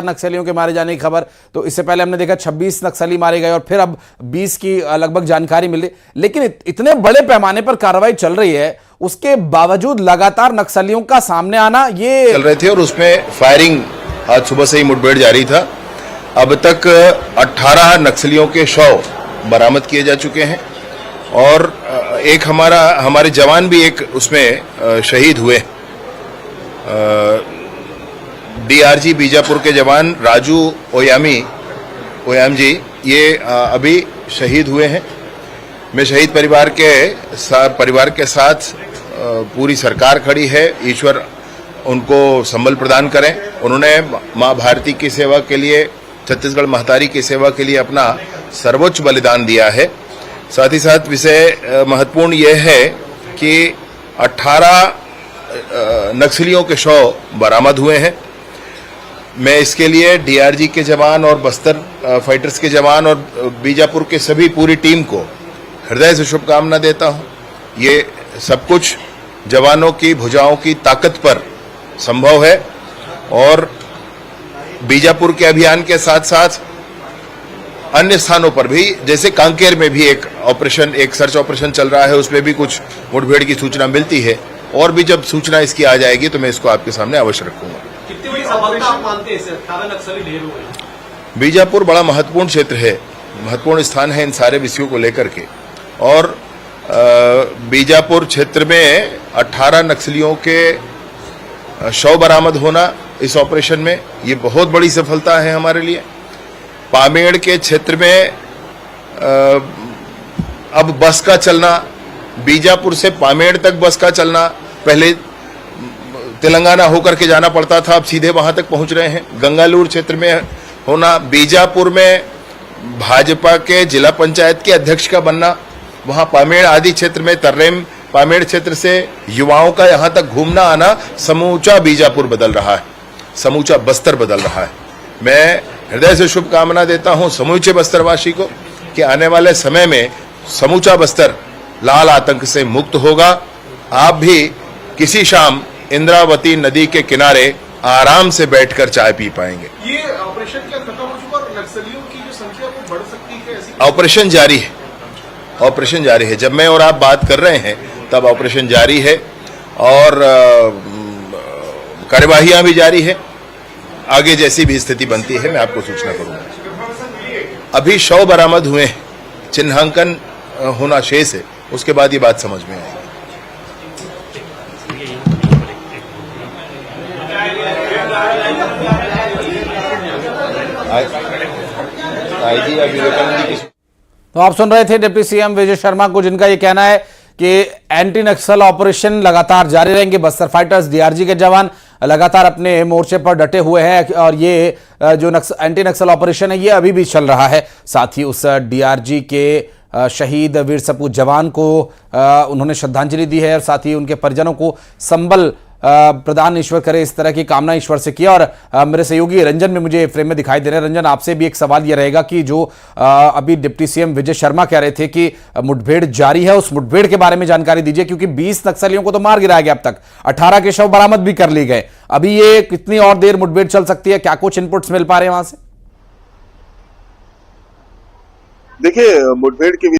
नक्सलियों के मारे जाने की खबर, तो इससे पहले हमने देखा 26 नक्सली मारे गए और फिर अब 20 की लगभग जानकारी मिली। लेकिन इतने बड़े पैमाने पर कार्रवाई चल रही है, उसके बावजूद लगातार नक्सलियों का सामने आना ये चल रहे थे और उसमें फायरिंग आज सुबह से ही मुठभेड़ जारी था। अब तक 18 नक्सलियों के शव बरामद किए जा चुके हैं और एक हमारे जवान भी एक उसमें शहीद हुए। डीआरजी बीजापुर के जवान राजू ओयाम जी ये अभी शहीद हुए हैं। मैं शहीद परिवार के साथ पूरी सरकार खड़ी है। ईश्वर उनको संबल प्रदान करें। उन्होंने माँ भारती की सेवा के लिए, छत्तीसगढ़ महतारी की सेवा के लिए अपना सर्वोच्च बलिदान दिया है। साथ ही साथ विषय महत्वपूर्ण यह है कि 18 नक्सलियों के शव बरामद हुए हैं। मैं इसके लिए डीआरजी के जवान और बस्तर फाइटर्स के जवान और बीजापुर के सभी पूरी टीम को हृदय से शुभकामना देता हूं। ये सब कुछ जवानों की भुजाओं की ताकत पर संभव है और बीजापुर के अभियान के साथ साथ अन्य स्थानों पर भी, जैसे कांकेर में भी एक सर्च ऑपरेशन चल रहा है, उसमें भी कुछ मुठभेड़ की सूचना मिलती है और भी जब सूचना इसकी आ जाएगी तो मैं इसको आपके सामने अवश्य रखूंगा। कितनी बड़ी सफलता आप मानते हैं? 18 नक्सली ढेर हुए। बीजापुर बड़ा महत्वपूर्ण क्षेत्र है, महत्वपूर्ण स्थान है इन सारे विषयों को लेकर के और बीजापुर क्षेत्र में 18 नक्सलियों के शव बरामद होना इस ऑपरेशन में ये बहुत बड़ी सफलता है हमारे लिए। पामेड़ के क्षेत्र में अब बस का चलना, बीजापुर से पामेड़ तक बस का चलना, पहले तेलंगाना होकर के जाना पड़ता था, अब सीधे वहां तक पहुंच रहे हैं। गंगालूर क्षेत्र में होना, बीजापुर में भाजपा के जिला पंचायत के अध्यक्ष का बनना, वहां पामेड़ आदि क्षेत्र में तर्रेम पामेड़ क्षेत्र से युवाओं का यहां तक घूमना आना, समूचा बीजापुर बदल रहा है, समूचा बस्तर बदल रहा है। मैं हृदय से शुभकामना देता हूं समूचे बस्तरवासी को कि आने वाले समय में समूचा बस्तर लाल आतंक से मुक्त होगा। आप भी किसी शाम इंद्रावती नदी के किनारे आराम से बैठकर चाय पी पाएंगे। ये ऑपरेशन क्या खत्म हो चुका और नक्सलियों की जो संख्या वो बढ़ सकती है? ऐसी ऑपरेशन जारी है, ऑपरेशन जारी है। जब मैं और आप बात कर रहे हैं तब ऑपरेशन जारी है और कार्यवाहियां भी जारी है। आगे जैसी भी स्थिति बनती है मैं आपको सूचना करूंगा। अभी शव बरामद हुए हैं, चिन्हांकन होना शेष है, उसके बाद ये बात समझ में आएगी। तो आप सुन रहे थे डिप्टी सीएम विजय शर्मा को, जिनका ये कहना है कि एंटी नक्सल ऑपरेशन लगातार जारी रहेंगे। बस्तर फाइटर्स, डीआरजी के जवान लगातार अपने मोर्चे पर डटे हुए हैं और ये जो एंटी नक्सल ऑपरेशन है ये अभी भी चल रहा है। साथ ही उस डीआरजी के शहीद वीर सपूत जवान को उन्होंने श्रद्धांजलि दी है और साथ ही उनके परिजनों को संबल प्रदान ईश्वर करे, इस तरह की कामना ईश्वर से किया। और मेरे सहयोगी रंजन में मुझे फ्रेम में दिखाई दे रहे हैं। रंजन, आपसे भी एक सवाल यह रहेगा कि जो अभी डिप्टी सीएम विजय शर्मा कह रहे थे कि मुठभेड़ जारी है, उस मुठभेड़ के बारे में जानकारी दीजिए, क्योंकि 20 नक्सलियों को तो मार गिराया गया, अब तक 18 के शव बरामद भी कर लिए गए। अभी ये कितनी और देर मुठभेड़ चल सकती है? क्या कुछ इनपुट्स मिल पा रहे हैं वहां से? देखिए, मुठभेड़ के